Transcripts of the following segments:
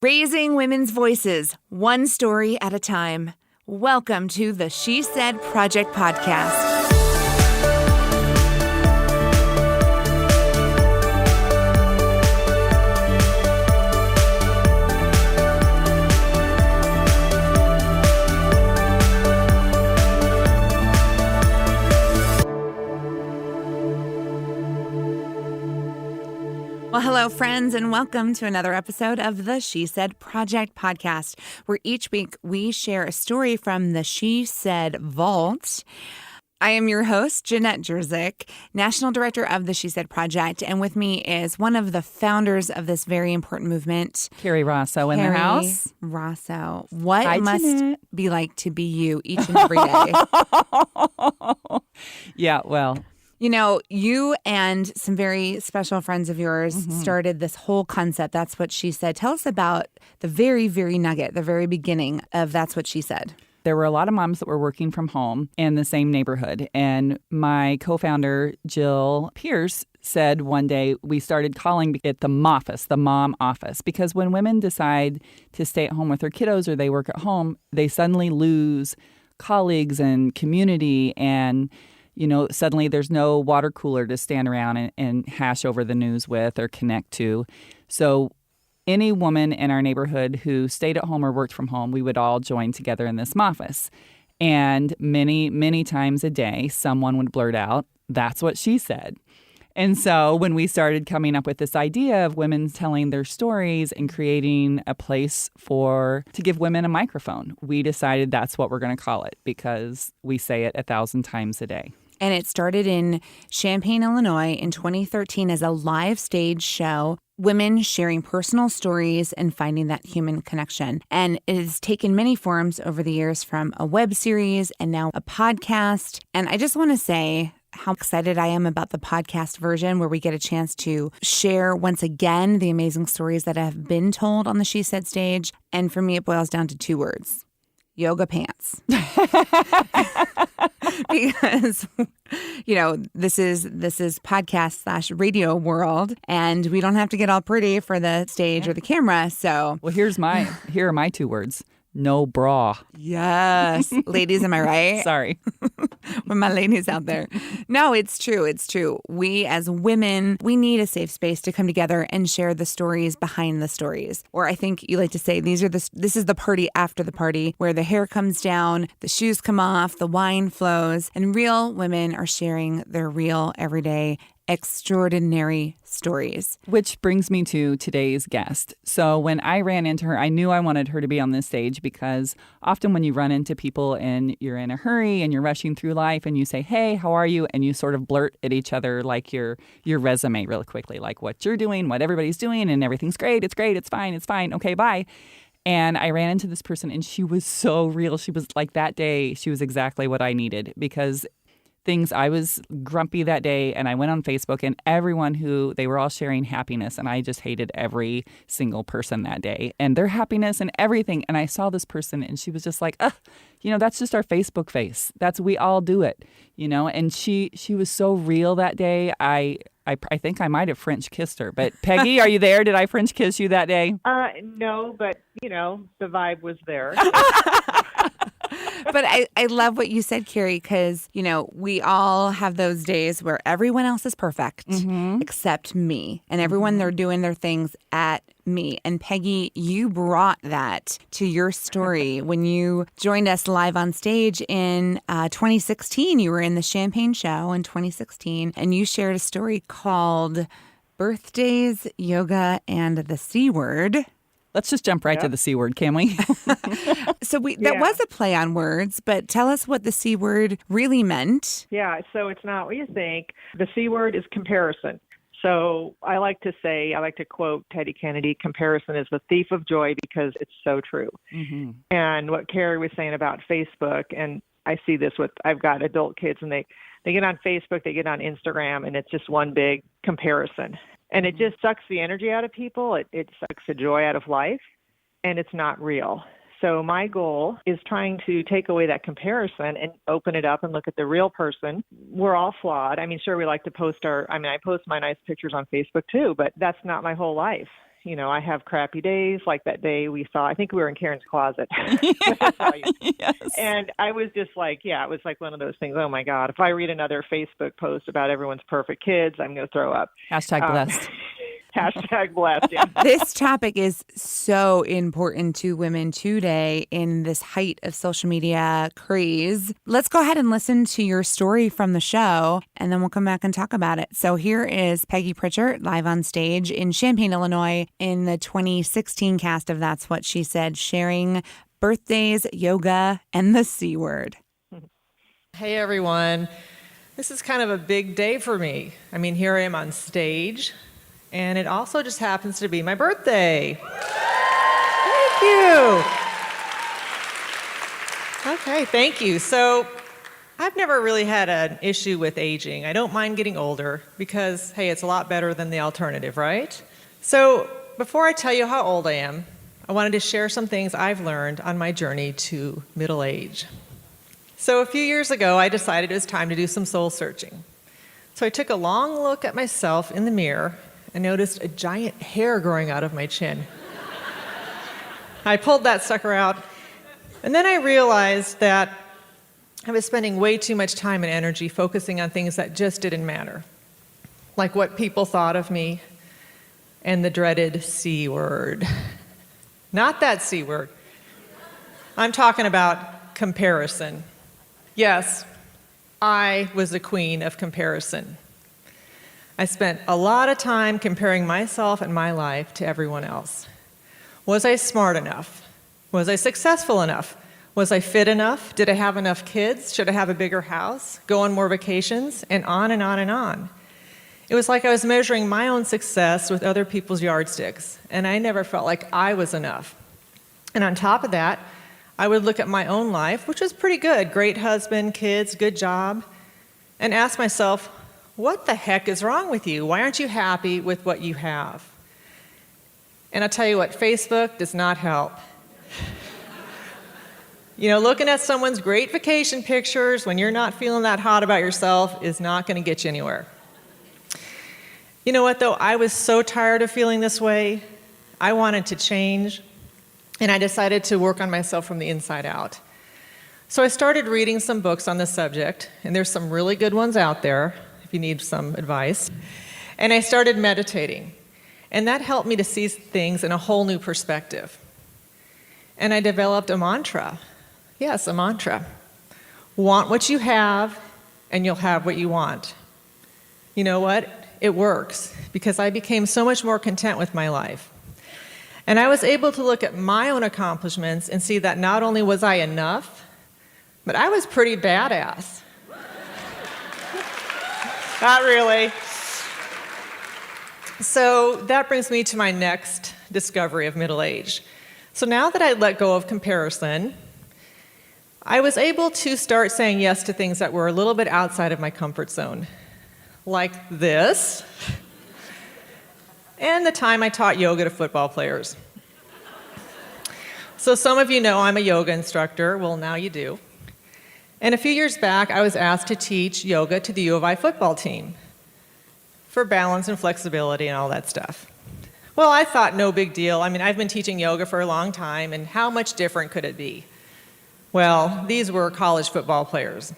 Raising women's voices, one story at a time. Welcome to the She Said Project podcast. Well, hello, friends, and welcome to another episode of the She Said Project podcast, where each week we share a story from the She Said Vault. I am your host, Jeanette Jerzyk, National Director of the She Said Project, and with me is one of the founders of this very important movement, Carrie Rosso in the house. Rosso. What Hi, it must Jeanette. be like to be you each and every day? Yeah, well. You know, you and some very special friends of yours started this whole concept, That's What She Said. Tell us about the very, very nugget, the very beginning of That's What She Said. There were a lot of moms that were working from home in the same neighborhood. And my co-founder, Jill Pierce, said one day we started calling it the MOFfice, the mom office, because when women decide to stay at home with their kiddos or they work at home, they suddenly lose colleagues and community, and suddenly there's no water cooler to stand around and hash over the news with or connect to. So any woman in our neighborhood who stayed at home or worked from home, we would all join together in this MOFfice. And many, many times a day, someone would blurt out, "That's what she said." And so when we started coming up with this idea of women telling their stories and creating a place to give women a microphone, we decided that's what we're going to call it because we say it 1,000 times a day. And it started in Champaign, Illinois in 2013 as a live stage show, women sharing personal stories and finding that human connection. And it has taken many forms over the years, from a web series and now a podcast. And I just want to say how excited I am about the podcast version, where we get a chance to share once again the amazing stories that have been told on the She Said stage. And for me, it boils down to two words: yoga pants. Because, this is podcast / radio world, and we don't have to get all pretty for the stage or the camera. So, well, here are my two words: no bra. Yes. Ladies, am I right? Sorry. When my ladies out there. No, it's true. It's true. We as women, we need a safe space to come together and share the stories behind the stories. Or I think you like to say this is the party after the party, where the hair comes down, the shoes come off, the wine flows, and real women are sharing their real, everyday, extraordinary stories. Which brings me to today's guest. So when I ran into her, I knew I wanted her to be on this stage because often when you run into people and you're in a hurry and you're rushing through life and you say, "Hey, how are you?" and you sort of blurt at each other like your resume really quickly, like what you're doing, what everybody's doing, and everything's great, it's fine, okay, bye. And I ran into this person and she was so real. She was like, that day, she was exactly what I needed, because I was grumpy that day, and I went on Facebook, and they were all sharing happiness, and I just hated every single person that day and their happiness and everything. And I saw this person, and she was just like, that's just our Facebook face. We all do it, and she was so real that day. I think I might have French kissed her. But Peggy, are you there? Did I French kiss you that day? No, but, the vibe was there. But I love what you said, Carrie, because, we all have those days where everyone else is perfect except me, and everyone, they're doing their things at me. And Peggy, you brought that to your story when you joined us live on stage in 2016. You were in the Champaign show in 2016, and you shared a story called Birthdays, Yoga, and the C Word. Let's just jump right to the C word, can we? So that was a play on words, but tell us what the C word really meant. Yeah, so it's not what you think. The C word is comparison. So I like to quote Teddy Kennedy, comparison is the thief of joy, because it's so true. Mm-hmm. And what Carrie was saying about Facebook, and I see this I've got adult kids, and they get on Facebook, they get on Instagram, and it's just one big comparison. And it just sucks the energy out of people. It sucks the joy out of life, and it's not real. So my goal is trying to take away that comparison and open it up and look at the real person. We're all flawed. I mean, sure, we like to post I post my nice pictures on Facebook too, but that's not my whole life. I have crappy days, like that day we saw, I think we were in Karen's closet. Yes. And I was just like, it was like one of those things. Oh my God, if I read another Facebook post about everyone's perfect kids, I'm going to throw up. Hashtag blessed. Hashtag blessed, yeah. This topic is so important to women today in this height of social media craze. Let's go ahead and listen to your story from the show, and then we'll come back and talk about it. So here is Peggy Prichard live on stage in Champaign, Illinois, in the 2016 cast of That's What She Said, sharing birthdays, yoga, and the C word. Hey, everyone. This is kind of a big day for me. I mean, here I am on stage. And it also just happens to be my birthday. Thank you. Okay, thank you. So I've never really had an issue with aging. I don't mind getting older because, hey, it's a lot better than the alternative, right? So before I tell you how old I am, I wanted to share some things I've learned on my journey to middle age. So a few years ago, I decided it was time to do some soul searching. So I took a long look at myself in the mirror and noticed a giant hair growing out of my chin. I pulled that sucker out, and then I realized that I was spending way too much time and energy focusing on things that just didn't matter, like what people thought of me and the dreaded C word. Not that C word. I'm talking about comparison. Yes, I was the queen of comparison. I spent a lot of time comparing myself and my life to everyone else. Was I smart enough? Was I successful enough? Was I fit enough? Did I have enough kids? Should I have a bigger house? Go on more vacations? And on and on and on. It was like I was measuring my own success with other people's yardsticks, and I never felt like I was enough. And on top of that, I would look at my own life, which was pretty good, great husband, kids, good job, and ask myself, what the heck is wrong with you? Why aren't you happy with what you have? And I'll tell you what, Facebook does not help. Looking at someone's great vacation pictures when you're not feeling that hot about yourself is not going to get you anywhere. You know what, though? I was so tired of feeling this way. I wanted to change, and I decided to work on myself from the inside out. So I started reading some books on the subject, and there's some really good ones out there if you need some advice. And I started meditating, and that helped me to see things in a whole new perspective. And I developed a mantra. Yes, a mantra. Want what you have, and you'll have what you want. You know what? It works, because I became so much more content with my life. And I was able to look at my own accomplishments and see that not only was I enough, but I was pretty badass. Not really. So that brings me to my next discovery of middle age. So now that I let go of comparison, I was able to start saying yes to things that were a little bit outside of my comfort zone, like this, and the time I taught yoga to football players. So some of you know I'm a yoga instructor. Well, now you do. And a few years back, I was asked to teach yoga to the U of I football team for balance and flexibility and all that stuff. Well, I thought no big deal. I mean, I've been teaching yoga for a long time, and how much different could it be? Well, these were college football players.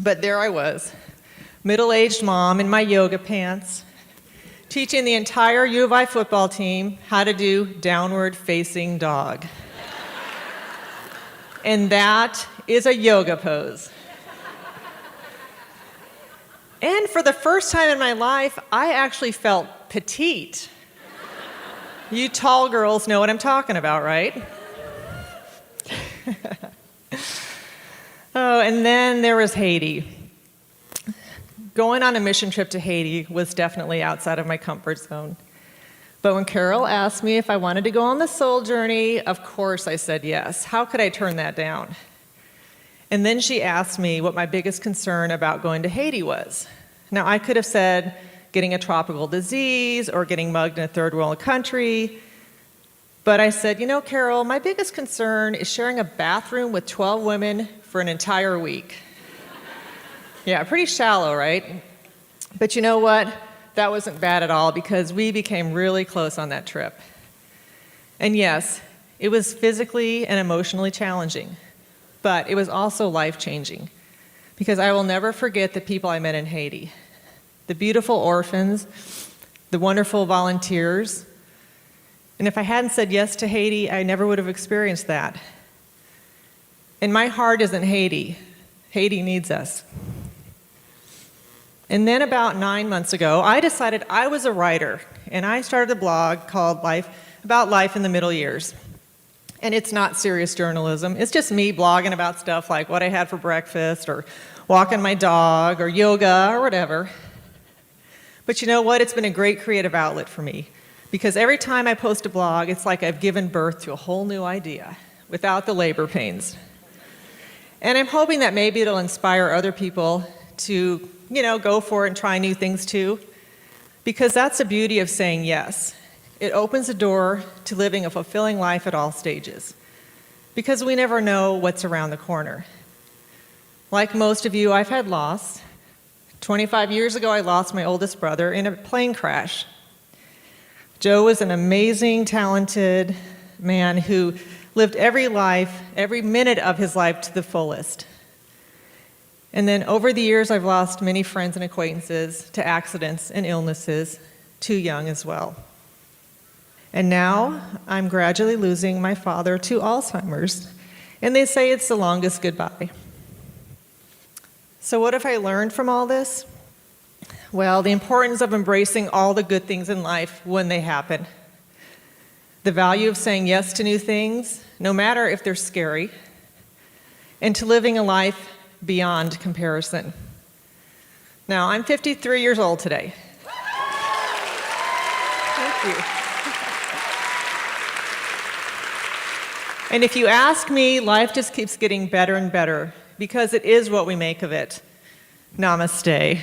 But there I was, middle-aged mom in my yoga pants, teaching the entire U of I football team how to do downward-facing dog. And that is a yoga pose. And for the first time in my life, I actually felt petite. You tall girls know what I'm talking about, right? Oh, and then there was Haiti. Going on a mission trip to Haiti was definitely outside of my comfort zone. But when Carol asked me if I wanted to go on the soul journey, of course I said yes. How could I turn that down? And then she asked me what my biggest concern about going to Haiti was. Now, I could have said getting a tropical disease or getting mugged in a third world country. But I said, Carol, my biggest concern is sharing a bathroom with 12 women for an entire week. Yeah, pretty shallow, right? But you know what? that wasn't bad at all because we became really close on that trip. And yes, it was physically and emotionally challenging, but it was also life-changing because I will never forget the people I met in Haiti. The beautiful orphans, the wonderful volunteers. And if I hadn't said yes to Haiti, I never would have experienced that. And my heart isn't Haiti. Haiti needs us. And then about 9 months ago, I decided I was a writer, and I started a blog called About Life in the Middle Years. And it's not serious journalism. It's just me blogging about stuff like what I had for breakfast, or walking my dog, or yoga, or whatever. But you know what? It's been a great creative outlet for me, because every time I post a blog, it's like I've given birth to a whole new idea without the labor pains. And I'm hoping that maybe it'll inspire other people to, go for it and try new things too, because that's the beauty of saying yes. It opens the door to living a fulfilling life at all stages, because we never know what's around the corner. Like most of you, I've had loss. 25 years ago, I lost my oldest brother in a plane crash. Joe was an amazing, talented man who lived every minute of his life to the fullest. And then over the years, I've lost many friends and acquaintances to accidents and illnesses, too young as well. And now I'm gradually losing my father to Alzheimer's, and they say it's the longest goodbye. So what have I learned from all this? Well, the importance of embracing all the good things in life when they happen. The value of saying yes to new things, no matter if they're scary, and to living a life beyond comparison. Now, I'm 53 years old today. Thank you. And if you ask me, life just keeps getting better and better, because it is what we make of it. Namaste.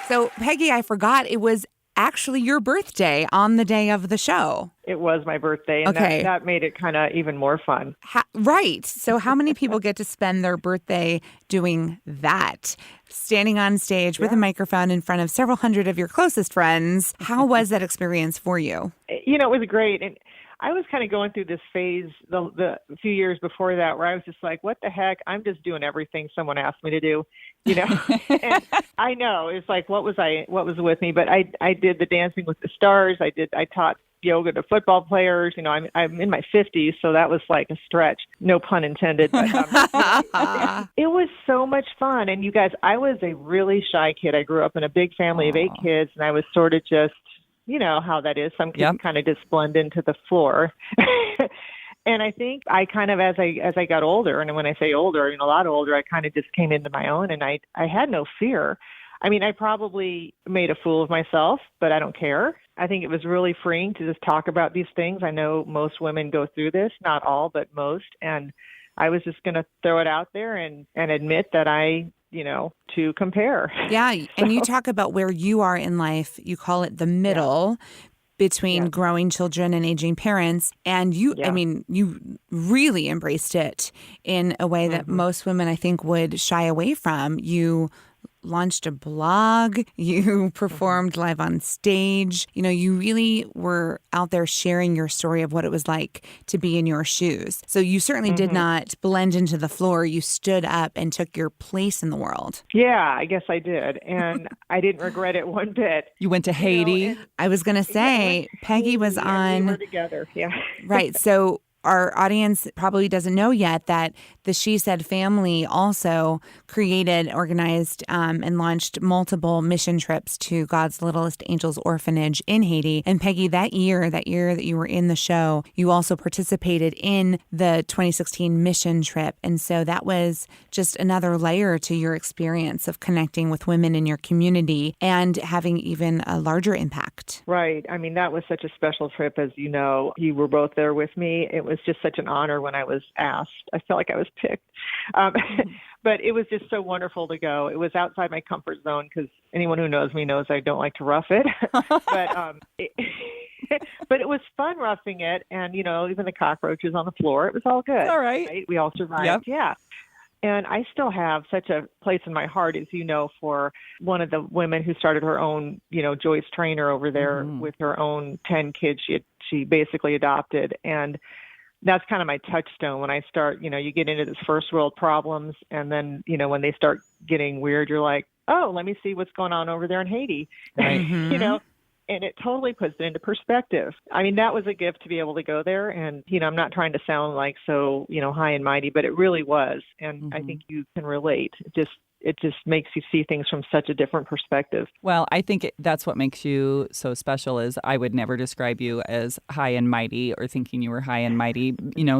So, Peggy, I forgot it was actually your birthday on the day of the show. It was my birthday, and Okay. that made it kind of even more fun. Right. So how many people get to spend their birthday doing that? Standing on stage with a microphone in front of several hundred of your closest friends. How was that experience for you? It was great. And I was kind of going through this phase the few years before that where I was just like, what the heck? I'm just doing everything someone asked me to do, And I know it's like, what was with me? But I did the Dancing with the Stars. I taught yoga to football players. I'm in my 50s, so that was like a stretch. No pun intended. But it was so much fun. And you guys, I was a really shy kid. I grew up in a big family of 8 kids, and I was sort of just, how that is. Some kids kind of just blend into the floor. And I think I kind of, as I got older, and when I say older, a lot older, I kind of just came into my own, and I had no fear. I probably made a fool of myself, but I don't care. I think it was really freeing to just talk about these things. I know most women go through this, not all, but most. And I was just going to throw it out there and admit that to compare. Yeah. And you talk about where you are in life. You call it the middle between growing children and aging parents. And you really embraced it in a way that most women, I think, would shy away from. You launched a blog, you performed live on stage. You really were out there sharing your story of what it was like to be in your shoes. So you certainly did not blend into the floor. You stood up and took your place in the world. Yeah, I guess I did. And I didn't regret it one bit. You went to Haiti. I was going to say, Peggy was on. We were together, Right. So our audience probably doesn't know yet that the She Said family also created, organized, and launched multiple mission trips to God's Littlest Angels Orphanage in Haiti. And Peggy, that year that you were in the show, you also participated in the 2016 mission trip. And so that was just another layer to your experience of connecting with women in your community and having even a larger impact. Right. That was such a special trip, as you know. You were both there with me. It was just such an honor when I was asked. I felt like I was picked. But it was just so wonderful to go. It was outside my comfort zone because anyone who knows me knows I don't like to rough it. But it was fun roughing it. And, even the cockroaches on the floor, it was all good. All right. We all survived. Yep. Yeah. And I still have such a place in my heart, as you know, for one of the women who started her own, Joyce Trainer over there with her own 10 kids she basically adopted. And that's kind of my touchstone when I start, you get into this first world problems. And then, when they start getting weird, you're like, oh, let me see what's going on over there in Haiti. Right. And it totally puts it into perspective. I mean, that was a gift to be able to go there. And, I'm not trying to sound like so, high and mighty, but it really was. And I think you can relate. It just makes you see things from such a different perspective. Well, I think that's what makes you so special is I would never describe you as high and mighty or thinking you were high and mighty,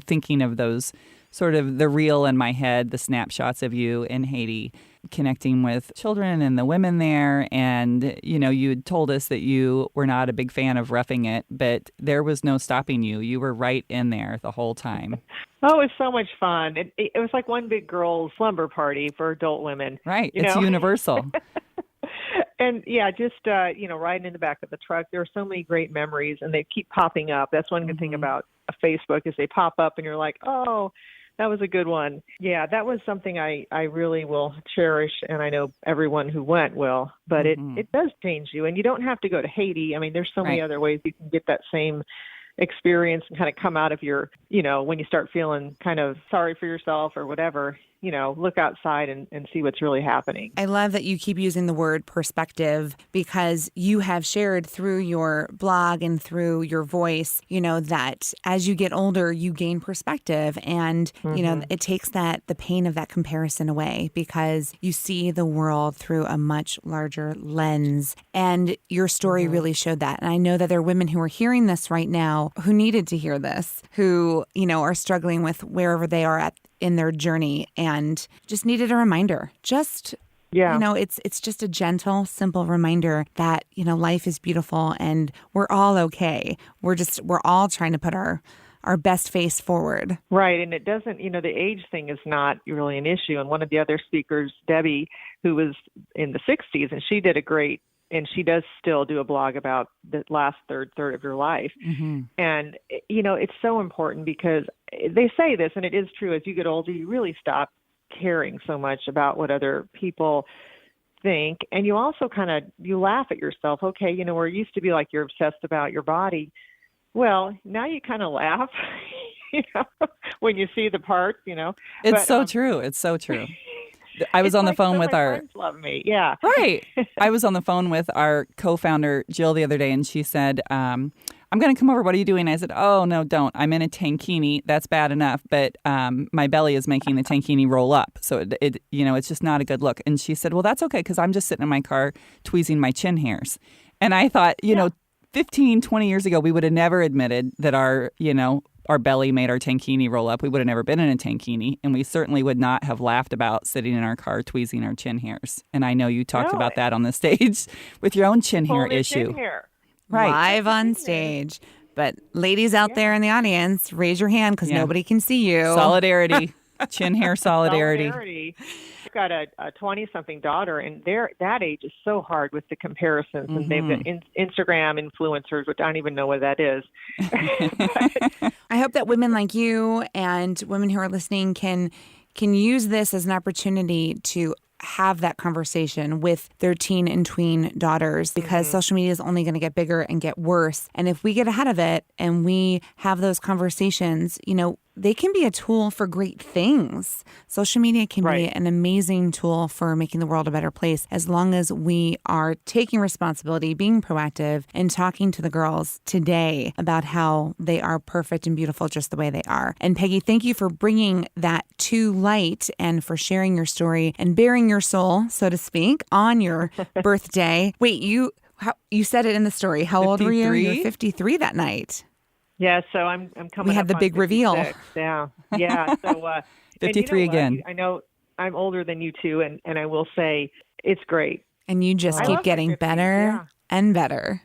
thinking of those sort of the reel in my head, the snapshots of you in Haiti, connecting with children and the women there. And, you had told us that you were not a big fan of roughing it, but there was no stopping you. You were right in there the whole time. Oh, it was so much fun. It was like one big girls' slumber party for adult women. Right. It's universal. And just, riding in the back of the truck, there are so many great memories and they keep popping up. That's one good thing about Facebook is they pop up and you're like, oh, that was a good one. Yeah, that was something I really will cherish, and I know everyone who went will. But it does change you, and you don't have to go to Haiti. I mean, there's so many other ways you can get that same experience and kind of come out of your, when you start feeling kind of sorry for yourself or whatever, look outside and see what's really happening. I love that you keep using the word perspective because you have shared through your blog and through your voice, that as you get older, you gain perspective and, it takes the pain of that comparison away because you see the world through a much larger lens. And your story really showed that. And I know that there are women who are hearing this right now who needed to hear this, who, are struggling with wherever they are at in their journey and just needed a reminder. It's just a gentle, simple reminder that, life is beautiful and we're all okay. We're all trying to put our best face forward. Right. And it doesn't, the age thing is not really an issue. And one of the other speakers, Debbie, who was in the 60s, and she did a great, and she does still do a blog about the last third of your life. And, it's so important because they say this, and it is true, as you get older, you really stop caring so much about what other people think. And you also you laugh at yourself. Okay, where it used to be like you're obsessed about your body. Well, now you kind of laugh, when you see the parts, It's so true. It's so true. I was on the phone with our friends love me. Yeah. Right. I was on the phone with our co-founder, Jill, the other day, and she said, I'm going to come over. What are you doing? I said, oh, no, don't. I'm in a tankini. That's bad enough. But my belly is making the tankini roll up. So, it's just not a good look. And she said, well, that's okay because I'm just sitting in my car tweezing my chin hairs. And I thought, 15, 20 years ago, we would have never admitted that our belly made our tankini roll up. We would have never been in a tankini, and we certainly would not have laughed about sitting in our car tweezing our chin hairs. And I know you talked about that on the stage with your own chin hair issue. Chin hair. Right. Live on stage. But ladies out there in the audience, raise your hand because nobody can see you. Solidarity. Chin hair solidarity. I've got a 20-something daughter, and that age is so hard with the comparisons. And they've got Instagram influencers, which I don't even know what that is. I hope that women like you and women who are listening can use this as an opportunity to have that conversation with their teen and tween daughters because social media is only going to get bigger and get worse. And if we get ahead of it and we have those conversations, they can be a tool for great things. Social media can be an amazing tool for making the world a better place as long as we are taking responsibility, being proactive, and talking to the girls today about how they are perfect and beautiful just the way they are. And Peggy, thank you for bringing that to light and for sharing your story and bearing your soul, so to speak, on your birthday. Wait, you said it in the story. How 53? Old were you? You were 53 that night. Yeah, so I'm coming. We had the big 56. reveal. Yeah. So 53 again. I know I'm older than you two, and I will say it's great. And you just keep getting better and better.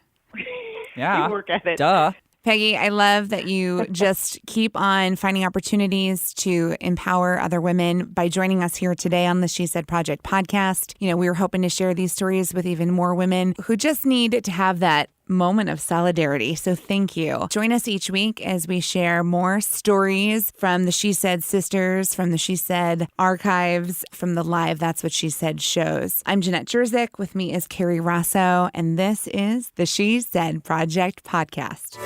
Yeah. You work at it. Duh. Peggy, I love that you just keep on finding opportunities to empower other women by joining us here today on the She Said Project podcast. We were hoping to share these stories with even more women who just need to have that moment of solidarity. So thank you. Join us each week as we share more stories from the She Said sisters, from the She Said archives, from the live That's What She Said shows. I'm Jeanette Jerzik. With me is Carrie Rosso, and this is the She Said Project podcast.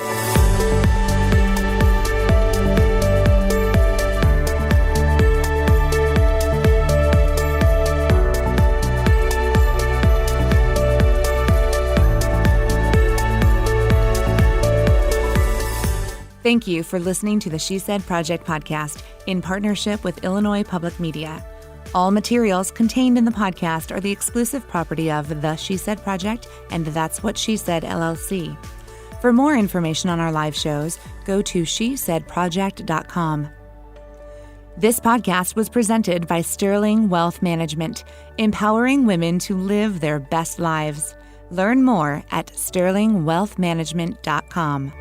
Thank you for listening to the She Said Project podcast in partnership with Illinois Public Media. All materials contained in the podcast are the exclusive property of the She Said Project and That's What She Said LLC. For more information on our live shows, go to shesaidproject.com. This podcast was presented by Sterling Wealth Management, empowering women to live their best lives. Learn more at sterlingwealthmanagement.com.